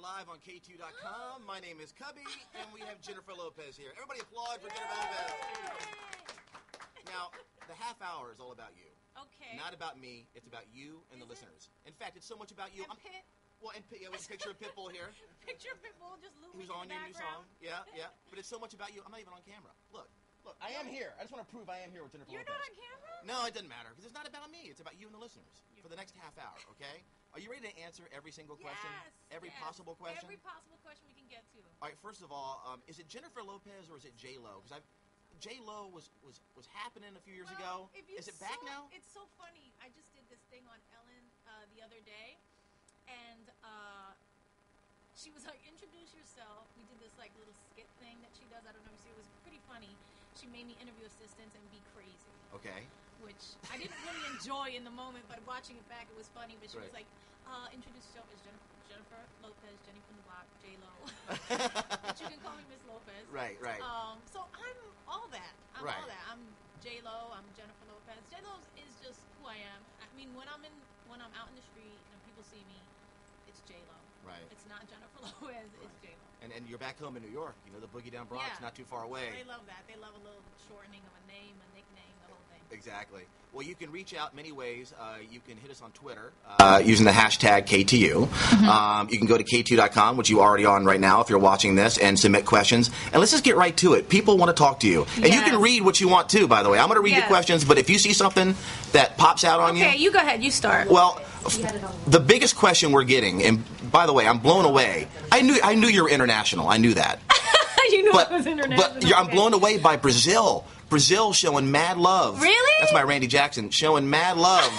live on KTU.com. My name is Cubby, and we have Jennifer Lopez here. Everybody applaud for Jennifer Lopez. Now, the half hour is all about you. Okay. Not about me. It's about you and the listeners. In fact, it's so much about you. And Pit. Well, and Pit, yeah, we have a picture of Pitbull here. Picture of Pitbull just looping Who's in on the your new song. background. Yeah. But it's so much about you. I'm not even on camera. Look, I am here. I just want to prove I am here with Jennifer You're Lopez. not on camera? No, it doesn't matter, because it's not about me. It's about you and the listeners for the next half hour, okay? Are you ready to answer every single question? Yes. Every possible question? Every possible question we can get to. All right, first of all, is it Jennifer Lopez or is it J-Lo? Because J-Lo was happening a few years ago. Is it back now? It's so funny. I just did this thing on Ellen the other day, and she was like, introduce yourself. We did this like little skit thing that she does. I don't know if you see. It was pretty funny. She made me interview assistants and be crazy. Okay. Which I didn't really enjoy in the moment, but watching it back, it was funny. But she was like, introduce yourself as Jennifer Lopez, Jenny from the Block, J-Lo. But you can call me Miss Lopez. Right. So I'm all that. I'm Right. all that. I'm J-Lo. I'm Jennifer Lopez. J-Lo is just who I am. I mean, when I'm out in the street and people see me, it's J-Lo. Right. It's not Jennifer Lopez. It's J-Lo. And you're back home in New York. You know, the Boogie Down Bronx, not too far away. They love that. They love a little shortening of a name, a nickname, the whole thing. Exactly. Well, you can reach out many ways. You can hit us on Twitter using the hashtag KTU. You can go to KTU.com, which you're already on right now if you're watching this, and submit questions. And let's just get right to it. People want to talk to you. And you can read what you want to, by the way. I'm going to read the questions, but if you see something that pops out on you. Okay, you go ahead. You start. Well, the biggest question we're getting, and by the way, I'm blown away. I knew you were international. I knew that. You knew I was international. But I'm blown away by Brazil. Brazil showing mad love. Really? That's my Randy Jackson showing mad love.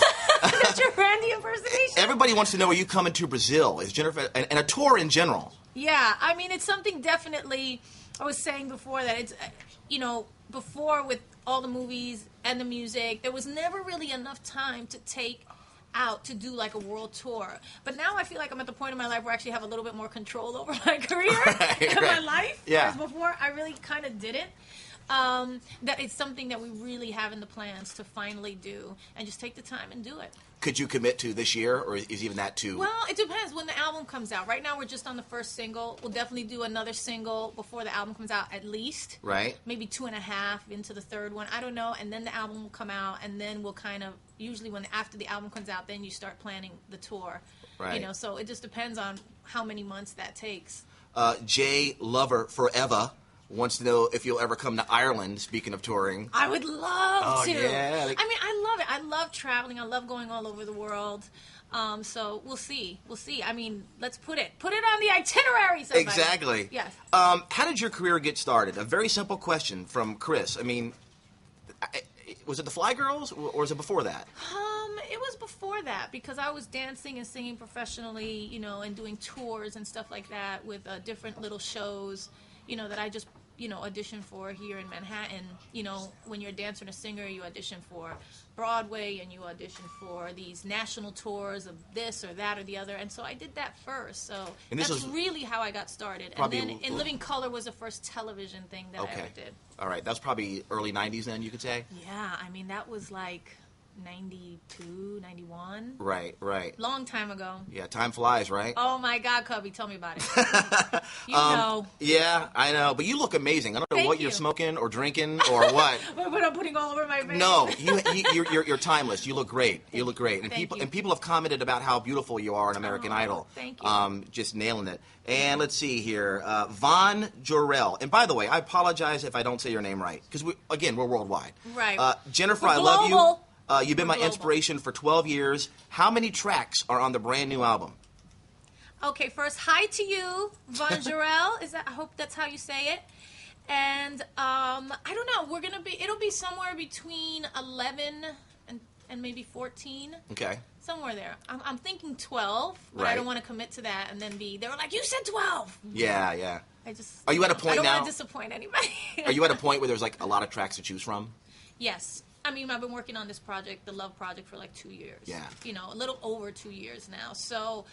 That's your Randy impersonation? Everybody wants to know, are you coming to Brazil? Is Jennifer and a tour in general? Yeah, I mean, it's something definitely. I was saying before that it's, before with all the movies and the music, there was never really enough time to take out to do like a world tour. But now I feel like I'm at the point in my life where I actually have a little bit more control over my career and my life. Yeah. Whereas before I really kind of didn't. That it's something that we really have in the plans to finally do and just take the time and do it. Could you commit to this year, or is even that too? Well, it depends when the album comes out. Right now we're just on the first single. We'll definitely do another single before the album comes out, at least. Right. Maybe 2.5 into the third one. I don't know. And then the album will come out, and then we'll kind of, usually after the album comes out, then you start planning the tour. Right. So it just depends on how many months that takes. Jay Lover Forever wants to know if you'll ever come to Ireland, speaking of touring. I would love to. Yeah. I mean, I love it. I love traveling. I love going all over the world. So we'll see. I mean, let's put it on the itinerary. Somebody. Exactly. Yes. How did your career get started? A very simple question from Chris. I mean, was it the Fly Girls, or was it before that? It was before that, because I was dancing and singing professionally, and doing tours and stuff like that with different little shows, that I just, audition for here in Manhattan. When you're a dancer and a singer, you audition for Broadway and you audition for these national tours of this or that or the other. And so I did that first. So that's really how I got started. And then In Living Color was the first television thing that I ever did. All right. That's probably early 90s then, you could say? Yeah. I mean, that was like 92, 91. Right. Long time ago. Yeah, time flies, right? Oh my God, Cubby, tell me about it. You know. Yeah, I know. But you look amazing. I don't know what you're smoking or drinking or what. What I'm putting all over my face. No, you're timeless. You look great. And people have commented about how beautiful you are on American Idol. Thank you. Just nailing it. And let's see here, Von Jorel. And by the way, I apologize if I don't say your name right, because we're worldwide. Right. Jennifer, I love you. You've been my inspiration for 12 years. How many tracks are on the brand new album? Okay, first, hi to you, Von Jorel. I hope that's how you say it. And I don't know. It'll be somewhere between 11 and maybe 14. Okay. Somewhere there. I'm thinking 12, but I don't want to commit to that and then they were like, you said 12. Yeah. Are you at a point now? I don't want to disappoint anybody. Are you at a point where there's like a lot of tracks to choose from? Yes. I mean, I've been working on this project, the Love Project, for like 2 years. Yeah. A little over 2 years now. So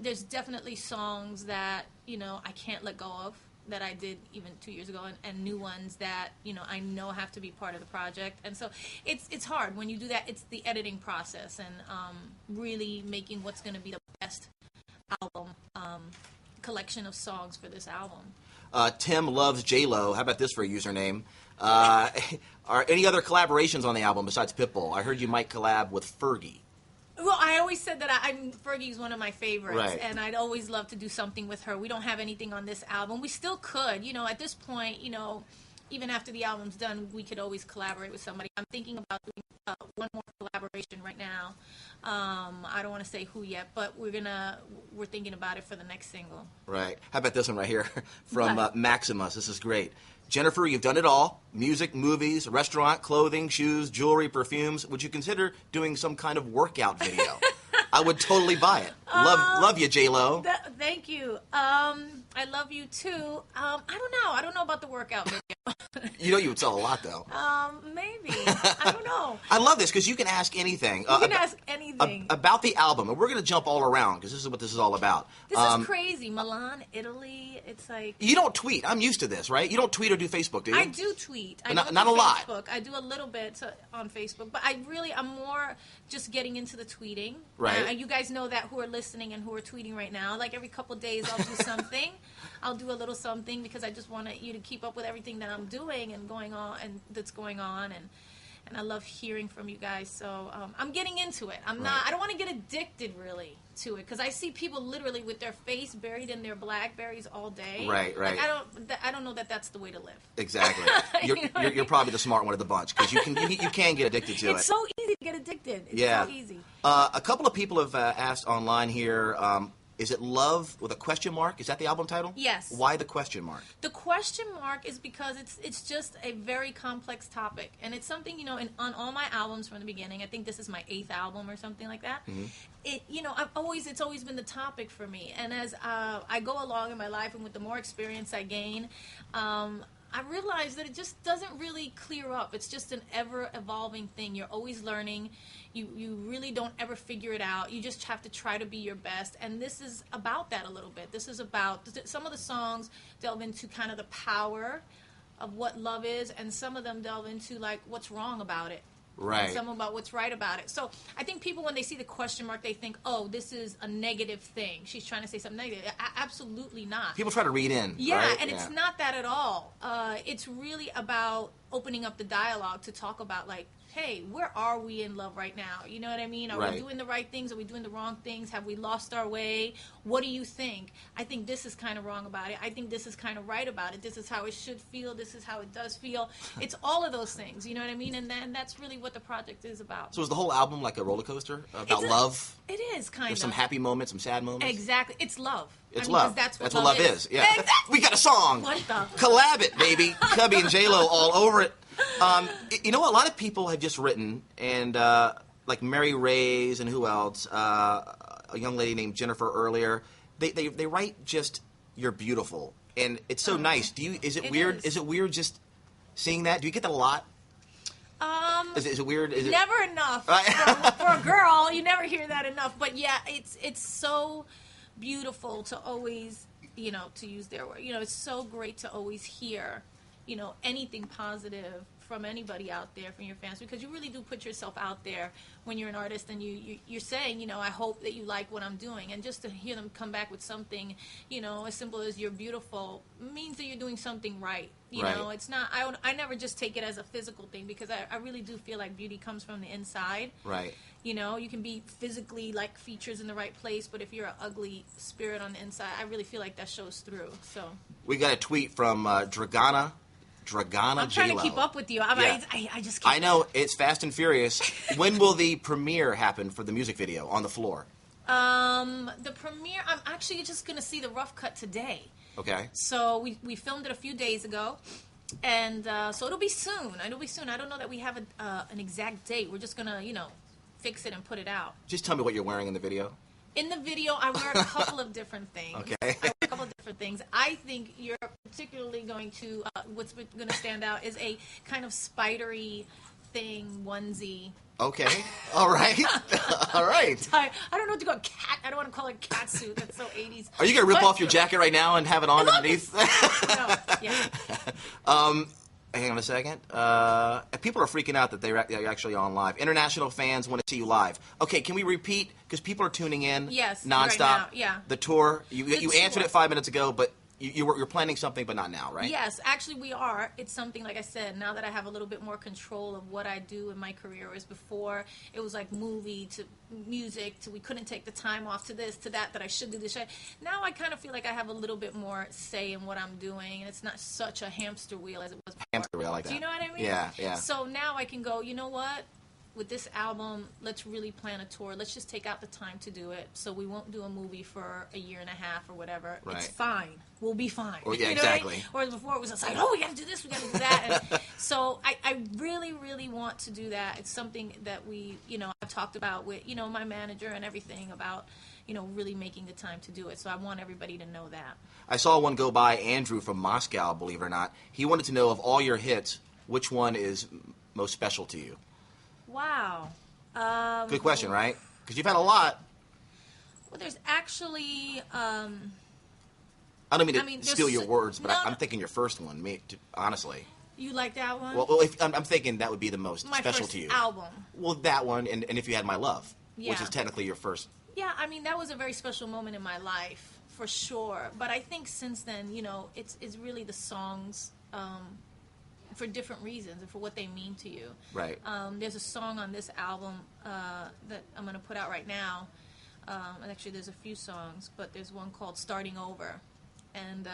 there's definitely songs that, I can't let go of that I did even 2 years ago, and new ones that, I know have to be part of the project. And so it's hard. When you do that, it's the editing process and really making what's going to be the best album collection of songs for this album. Tim loves J-Lo. How about this for a username? Are any other collaborations on the album besides Pitbull? I heard you might collab with Fergie. Well, I always said that Fergie's one of my favorites, right. and I'd always love to do something with her. We don't have anything on this album. We still could, at this point, even after the album's done, we could always collaborate with somebody. I'm thinking about doing one more collaboration right now. I don't want to say who yet, but we're thinking about it for the next single. Right. How about this one right here from Maximus? This is great. Jennifer, you've done it all. Music, movies, restaurant, clothing, shoes, jewelry, perfumes. Would you consider doing some kind of workout video? I would totally buy it. Love you, J-Lo. Thank you. I love you, too. I don't know. I don't know about the workout video. You would sell a lot, though. Maybe. I don't know. I love this because you can ask anything. You can ask anything. About the album. And we're going to jump all around because this is what this is all about. This is crazy. Milan, Italy. It's like... You don't tweet. I'm used to this, right? You don't tweet or do Facebook, do you? I do tweet. Not a lot. Facebook. I do a little bit on Facebook. But I'm more just getting into the tweeting. Right. You guys know that who are listening and who are tweeting right now. Like every couple of days I'll do something. I'll do a little something because I just want you to keep up with everything that I'm doing and going on and that's going on and I love hearing from you guys. So I'm getting into it. I don't want to get addicted really to it because I see people literally with their face buried in their BlackBerries all day. Right. Like, I don't know that that's the way to live. Exactly. You're probably the smart one of the bunch because you can get addicted to it. It's so easy to get addicted. It's so easy. A couple of people have asked online here. Is it Love with a question mark? Is that the album title? Yes. Why the question mark? The question mark is because it's just a very complex topic, and it's something on all my albums from the beginning. I think this is my 8th album or something like that. Mm-hmm. It's always been the topic for me, and as I go along in my life, and with the more experience I gain, I realize that it just doesn't really clear up. It's just an ever-evolving thing. You're always learning. You really don't ever figure it out. You just have to try to be your best. And this is about that a little bit. This is about some of the songs delve into kind of the power of what love is, and some of them delve into like what's wrong about it. Right. And some about what's right about it. So I think people, when they see the question mark, they think, oh, this is a negative thing. She's trying to say something negative. Absolutely not. People try to read in. Yeah, right? and it's not that at all. It's really about opening up the dialogue to talk about, like, hey, where are we in love right now? You know what I mean? Are we doing the right things? Are we doing the wrong things? Have we lost our way? What do you think? I think this is kind of wrong about it. I think this is kind of right about it. This is how it should feel. This is how it does feel. It's all of those things, you know what I mean? And then that's really what the project is about. So is the whole album like a roller coaster about love? It is, kind of. There's some happy moments, some sad moments? Exactly. It's love. It's love. That's what love is. Yeah. Exactly. We got a song. What the? Collab it, baby. Cubby and J-Lo all over it. You know, a lot of people have just written, and like Mary Reyes and who else? A young lady named Jennifer earlier. They write just "you're beautiful," and it's so nice. Is it weird? Is it weird just seeing that? Do you get that a lot? Is it weird? Never enough for a girl. You never hear that enough. But yeah, it's so beautiful to always, to use their word. It's so great to always hear, anything positive from anybody out there, from your fans, because you really do put yourself out there when you're an artist, and you're saying, I hope that you like what I'm doing, and just to hear them come back with something, as simple as "you're beautiful" means that you're doing something right. You know, it's not. I never just take it as a physical thing, because I really do feel like beauty comes from the inside. Right. You can be physically like features in the right place, but if you're an ugly spirit on the inside, I really feel like that shows through. So we got a tweet from Dragana. I'm trying to keep up with you. I just can't. I know, it's fast and furious. When will the premiere happen for the music video on the floor? The premiere, I'm actually just going to see the rough cut today. Okay. So we filmed it a few days ago, and so it'll be soon. I don't know that we have an exact date. We're just going to, fix it and put it out. Just tell me what you're wearing in the video. In the video, I wear a couple of different things. Okay. I wear a couple of different things. I think you're particularly going to, what's going to stand out is a kind of spidery thing, onesie. Okay. All right. All right. I don't know what to call it. I don't want to call it cat suit. That's so 80s. Are you going to rip off your jacket right now and have it on underneath? No. Yeah. Hang on a second. People are freaking out that they're actually on live. International fans want to see you live. Okay, can we repeat? Because people are tuning in Yes, nonstop. right now, yeah. The tour. You The answered tour. it 5 minutes ago, but you're planning something, but not now, right? Yes, actually we are. It's something, like I said, now that I have a little bit more control of what I do in my career, whereas before it was like movie to music to we couldn't take the time off to this to that I should do this. Now I kind of feel like I have a little bit more say in what I'm doing, and it's not such a hamster wheel as it was before. Hamster wheel, I like that. Do you know what I mean? Yeah, yeah. So now I can go, you know what? With this album, let's really plan a tour. Let's just take out the time to do it. So we won't do a movie for a year and a half or whatever. Right. It's fine. We'll be fine. Well, yeah, you know what I mean? exactly. Whereas before it was just like, oh, we got to do this, we got to do that. And so I really, really want to do that. It's something that we, I've talked about with, my manager and everything about, really making the time to do it. So I want everybody to know that. I saw one go by, Andrew from Moscow, believe it or not. He wanted to know, of all your hits, which one is most special to you? Wow. Good question, right? Because you've had a lot. Well, there's actually... I don't mean to steal your words, but no, I'm thinking your first one, honestly. You like that one? Well, I'm thinking that would be the most my special first to you. album. Well, that one, and If You Had My Love, which Yeah. is technically your first. Yeah, I mean, that was a very special moment in my life, for sure. But I think since then, it's really the songs for different reasons and for what they mean to you. Right. There's a song on this album that I'm going to put out right now. And actually, there's a few songs, but there's one called Starting Over. And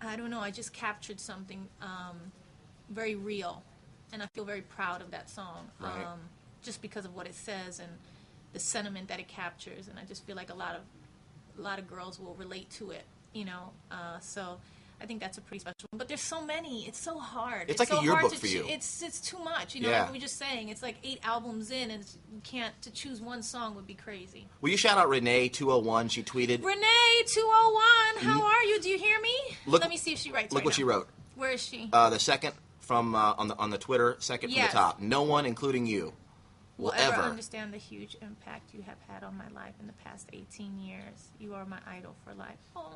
I don't know, I just captured something very real. And I feel very proud of that song. Right. Just because of what it says and the sentiment that it captures. And I just feel like a lot of girls will relate to it, so I think that's a pretty special one. But there's so many. It's so hard. It's like so a yearbook hard to for you. It's too much. Yeah. Like we were just saying, it's like 8 albums in, and you can't, to choose one song would be crazy. Will you shout out Renee 201? She tweeted. Renee 201, how are you? Do you hear me? Look- Let me see if she writes. Look right what now. she wrote. Where is she? The second from on the Twitter, second from Yes. the top. No one, including you, will ever ever. understand the huge impact you have had on my life in the past 18 years. You are my idol for life. Oh,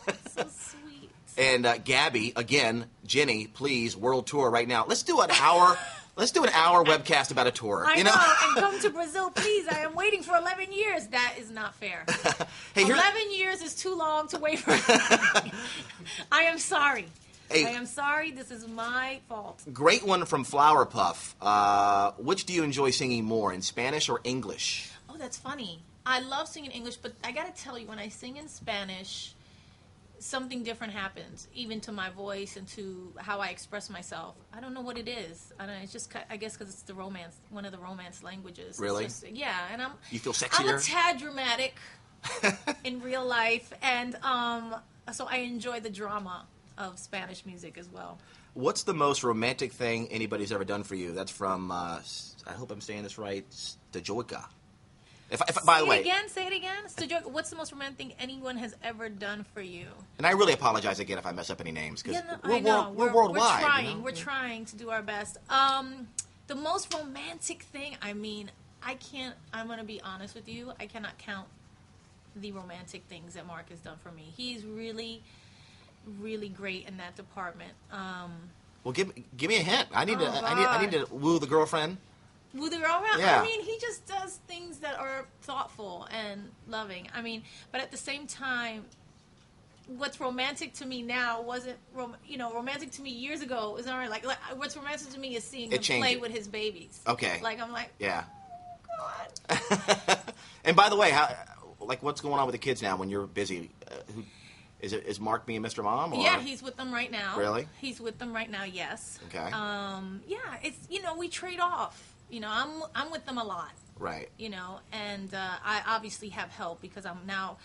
that's so sweet. And Gabby, again, Jenny, please, world tour right now. Let's do an hour. Let's do an hour webcast about a tour. I know, and come to Brazil, please. I am waiting for 11 years. That is not fair. Hey, 11 years is too long to wait for. I am sorry. Hey. I am sorry. This is my fault. Great one from Flower Puff. Which do you enjoy singing more, in Spanish or English? Oh, that's funny. I love singing English, but I got to tell you, when I sing in Spanish, something different happens, even to my voice and to how I express myself. I don't know what it is. I don't know. It's just, I guess, because it's the romance, one of the romance languages. It's Really? just, yeah, and You feel I'm sexier? a tad dramatic in real life, and so I enjoy the drama of Spanish music as well. What's the most romantic thing anybody's ever done for you? That's from, I hope I'm saying this right, Stajoika. By the way, Say it again. Stajoika, what's the most romantic thing anyone has ever done for you? and I really apologize again if I mess up any names, because I know. we're worldwide. We're trying. you know? We're trying to do our best. The most romantic thing, I'm going to be honest with you, I cannot count the romantic things that Mark has done for me. He's really, really great in that department. Well, give me a hint. I need God. to woo the girlfriend. Woo the girl around? Yeah. I mean, he just does things that are thoughtful and loving. I mean, but at the same time, what's romantic to me now wasn't, romantic to me years ago is already like what's romantic to me is seeing him play with his babies. Okay. Like, I'm like, Yeah. God. And by the way, what's going on with the kids now when you're busy? Is Mark being Mr. Mom? Or? Yeah, he's with them right now. Really? He's with them right now. Yes. Okay. Yeah, it's we trade off. I'm with them a lot. Right. And I obviously have help because I'm now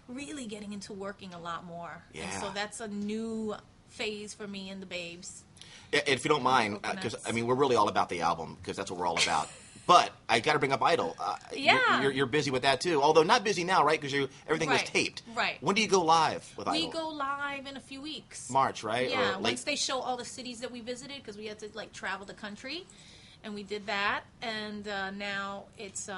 really getting into working a lot more. Yeah. And so that's a new phase for me and the babes. If you don't mind, because we're really all about the album, because that's what we're all about. But I got to bring up Idol. Yeah. You're busy with that too. Although not busy now, right? Because everything was Right. taped. Right. When do you go live with Idol? We go live in a few weeks. March, right? Yeah. Or late? Once they show all the cities that we visited, because we had to travel the country, and we did that. And now it's